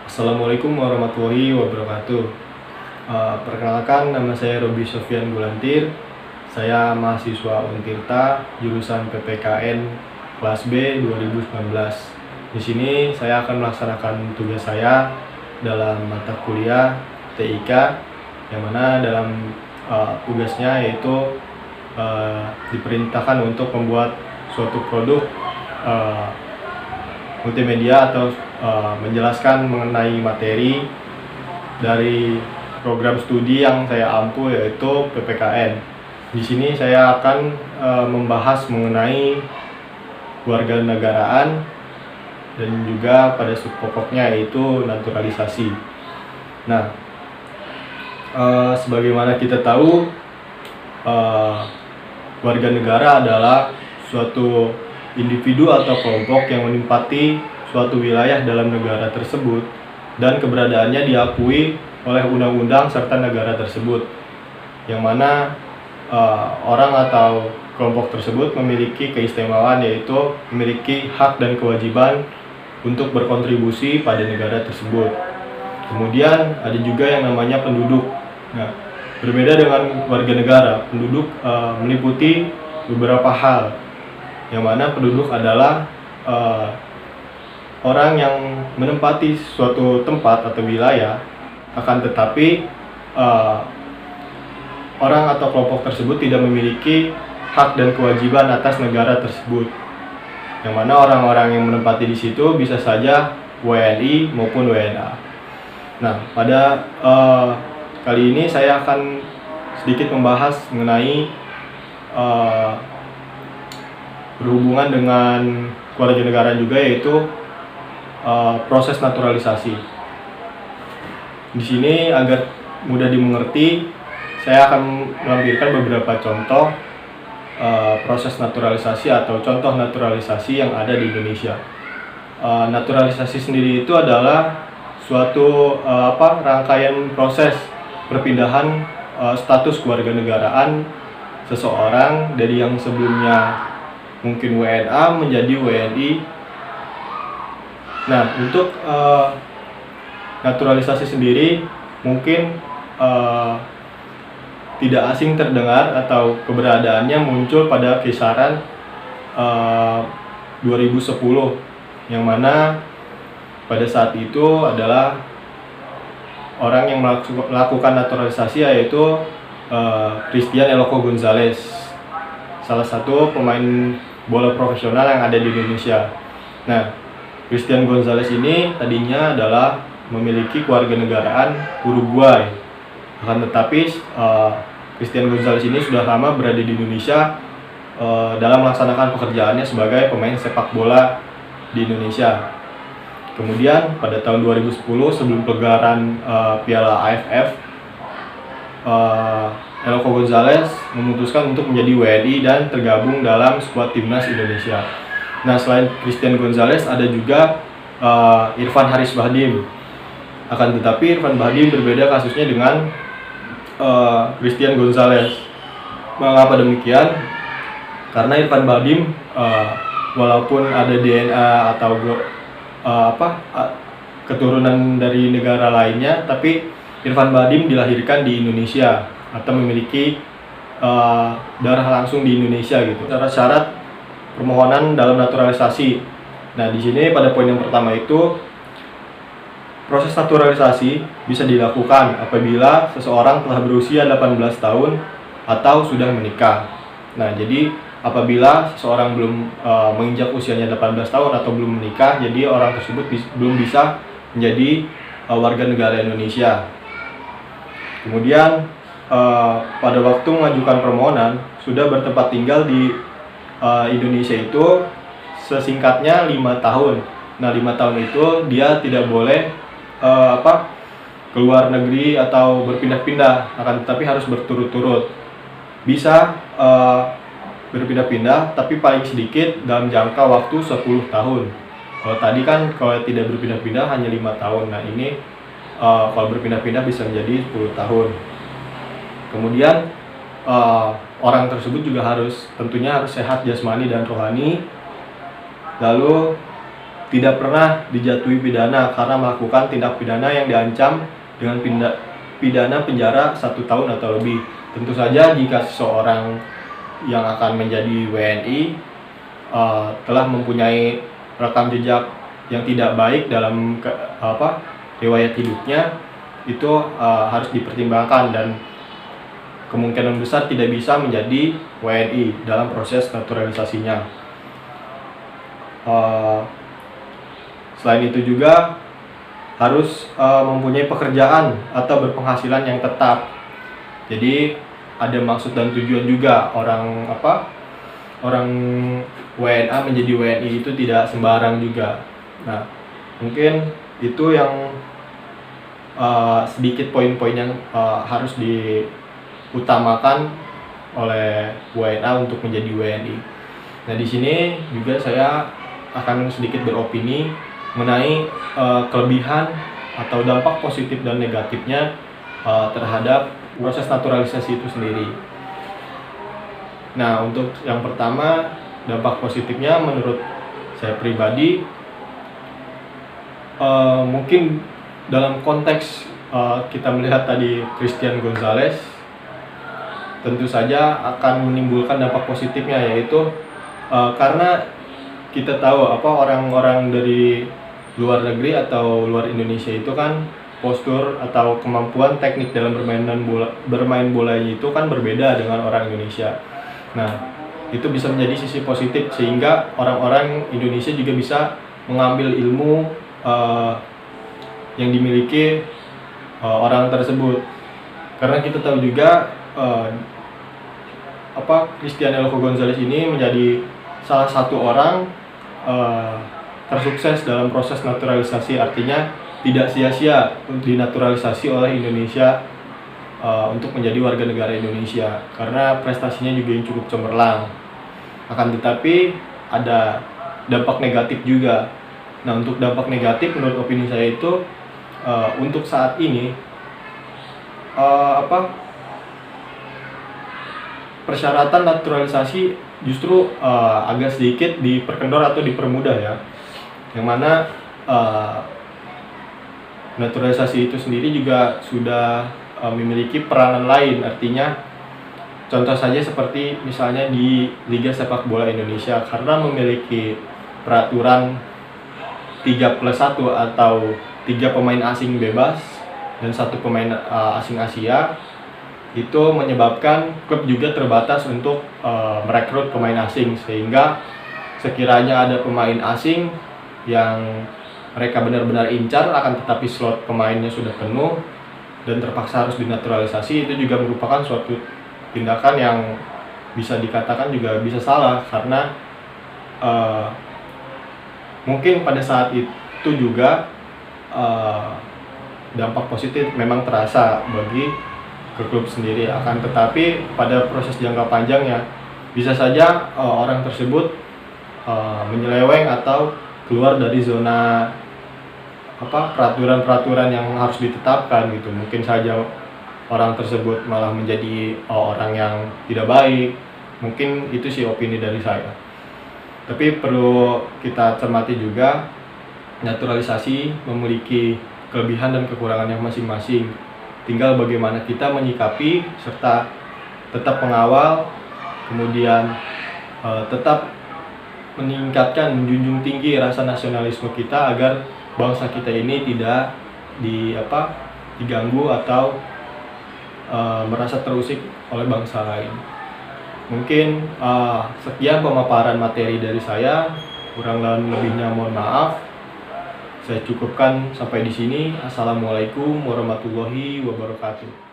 Assalamualaikum warahmatullahi wabarakatuh. Perkenalkan, nama saya Robi Sofyan Gulantir. Saya mahasiswa Untirta, jurusan PPKN kelas B 2019. Di sini saya akan melaksanakan tugas saya dalam mata kuliah TIK, yang mana dalam tugasnya yaitu diperintahkan untuk membuat suatu produk multimedia atau menjelaskan mengenai materi dari program studi yang saya ampu, yaitu PPKN. Di sini saya akan membahas mengenai kewarganegaraan dan juga pada subpokoknya yaitu naturalisasi. Nah, sebagaimana kita tahu, warga negara adalah suatu individu atau kelompok yang menempati suatu wilayah dalam negara tersebut dan keberadaannya diakui oleh undang-undang serta negara tersebut, yang mana orang atau kelompok tersebut memiliki keistimewaan, yaitu memiliki hak dan kewajiban untuk berkontribusi pada negara tersebut. Kemudian ada juga yang namanya penduduk. Nah, berbeda dengan warga negara, penduduk meliputi beberapa hal, yang mana penduduk adalah orang yang menempati suatu tempat atau wilayah, akan tetapi orang atau kelompok tersebut tidak memiliki hak dan kewajiban atas negara tersebut, yang mana orang-orang yang menempati di situ bisa saja WNI maupun WNA. Nah, pada kali ini saya akan sedikit membahas mengenai berhubungan dengan kewarganegaraan juga, yaitu proses naturalisasi. Di sini agar mudah dimengerti, saya akan melampirkan beberapa contoh proses naturalisasi atau contoh naturalisasi yang ada di Indonesia. Naturalisasi sendiri itu adalah suatu rangkaian proses perpindahan status kewarganegaraan seseorang dari yang sebelumnya mungkin WNA menjadi WNI. Nah, untuk naturalisasi sendiri mungkin tidak asing terdengar atau keberadaannya muncul pada kisaran 2010, yang mana pada saat itu adalah orang yang melakukan naturalisasi yaitu Christian Eloko Gonzalez, salah satu pemain bola profesional yang ada di Indonesia. Nah, Christian Gonzalez ini tadinya adalah memiliki kewarganegaraan Uruguay. Akan tetapi Christian Gonzalez ini sudah lama berada di Indonesia dalam melaksanakan pekerjaannya sebagai pemain sepak bola di Indonesia. Kemudian pada tahun 2010, sebelum pegelaran Piala AFF, Eloko Gonzalez memutuskan untuk menjadi WNI dan tergabung dalam skuad timnas Indonesia. Nah, selain Christian Gonzalez ada juga Irfan Haris Bahdim. Akan tetapi Irfan Bahdim berbeda kasusnya dengan Christian Gonzalez. Mengapa demikian? Karena Irfan Bahdim walaupun ada DNA atau keturunan dari negara lainnya, tapi Irfan Bahdim dilahirkan di Indonesia atau memiliki darah langsung di Indonesia gitu. Syarat-syarat permohonan dalam naturalisasi. Nah, di sini pada poin yang pertama itu, proses naturalisasi bisa dilakukan apabila seseorang telah berusia 18 tahun atau sudah menikah. Nah, jadi apabila seseorang belum menginjak usianya 18 tahun atau belum menikah, jadi orang tersebut belum bisa menjadi warga negara Indonesia. Kemudian pada waktu mengajukan permohonan sudah bertempat tinggal di Indonesia itu sesingkatnya 5 tahun. Nah, 5 tahun itu dia tidak boleh keluar negeri atau berpindah-pindah, akan tetapi harus berturut-turut. Bisa berpindah-pindah, tapi paling sedikit dalam jangka waktu 10 tahun. Kalau tadi kan kalau tidak berpindah-pindah hanya 5 tahun. Nah, ini kalau berpindah-pindah bisa menjadi 10 tahun. Kemudian orang tersebut juga tentunya harus sehat jasmani dan rohani. Lalu tidak pernah dijatuhi pidana karena melakukan tindak pidana yang diancam dengan pidana penjara 1 tahun atau lebih. Tentu saja jika seseorang yang akan menjadi WNI telah mempunyai rekam jejak yang tidak baik dalam riwayat hidupnya, itu harus dipertimbangkan dan kemungkinan besar tidak bisa menjadi WNI dalam proses naturalisasinya. Selain itu juga harus mempunyai pekerjaan atau berpenghasilan yang tetap. Jadi ada maksud dan tujuan juga orang WNA menjadi WNI itu tidak sembarang juga. Nah, mungkin itu yang sedikit poin-poin yang harus diutamakan oleh WNA untuk menjadi WNI. Nah, di sini juga saya akan sedikit beropini mengenai kelebihan atau dampak positif dan negatifnya terhadap proses naturalisasi itu sendiri. Nah, untuk yang pertama, dampak positifnya menurut saya pribadi mungkin dalam konteks kita melihat tadi Christian Gonzalez, tentu saja akan menimbulkan dampak positifnya, yaitu karena kita tahu orang-orang dari luar negeri atau luar Indonesia itu kan postur atau kemampuan teknik dalam bermain bola itu kan berbeda dengan orang Indonesia. Nah, itu bisa menjadi sisi positif sehingga orang-orang Indonesia juga bisa mengambil ilmu yang dimiliki orang tersebut. Karena kita tahu juga Christian Gonzalez ini menjadi salah satu orang tersukses dalam proses naturalisasi, artinya tidak sia-sia dinaturalisasi oleh Indonesia untuk menjadi warga negara Indonesia karena prestasinya juga yang cukup cemerlang. Akan tetapi ada dampak negatif juga. Nah, untuk dampak negatif menurut opini saya itu untuk saat ini persyaratan naturalisasi justru agak sedikit diperkendor atau dipermudah ya, yang mana naturalisasi itu sendiri juga sudah memiliki peranan lain. Artinya contoh saja seperti misalnya di Liga Sepak Bola Indonesia, karena memiliki peraturan 3+1 atau 3 pemain asing bebas dan 1 pemain asing Asia, itu menyebabkan klub juga terbatas untuk merekrut pemain asing, sehingga sekiranya ada pemain asing yang mereka benar-benar incar, akan tetapi slot pemainnya sudah penuh dan terpaksa harus dinaturalisasi, itu juga merupakan suatu tindakan yang bisa dikatakan juga bisa salah, karena mungkin pada saat itu juga dampak positif memang terasa bagi klub sendiri, akan tetapi pada proses jangka panjangnya bisa saja orang tersebut menyeleweng atau keluar dari zona peraturan-peraturan yang harus ditetapkan gitu. Mungkin saja orang tersebut malah menjadi orang yang tidak baik. Mungkin itu sih opini dari saya. Tapi perlu kita cermati juga, naturalisasi memiliki kelebihan dan kekurangan yang masing-masing. Tinggal bagaimana kita menyikapi serta tetap mengawal, kemudian tetap meningkatkan, menjunjung tinggi rasa nasionalisme kita agar bangsa kita ini tidak diganggu atau merasa terusik oleh bangsa lain. Mungkin sekian pemaparan materi dari saya, kurang lebihnya mohon maaf. Saya cukupkan sampai di sini. Assalamualaikum warahmatullahi wabarakatuh.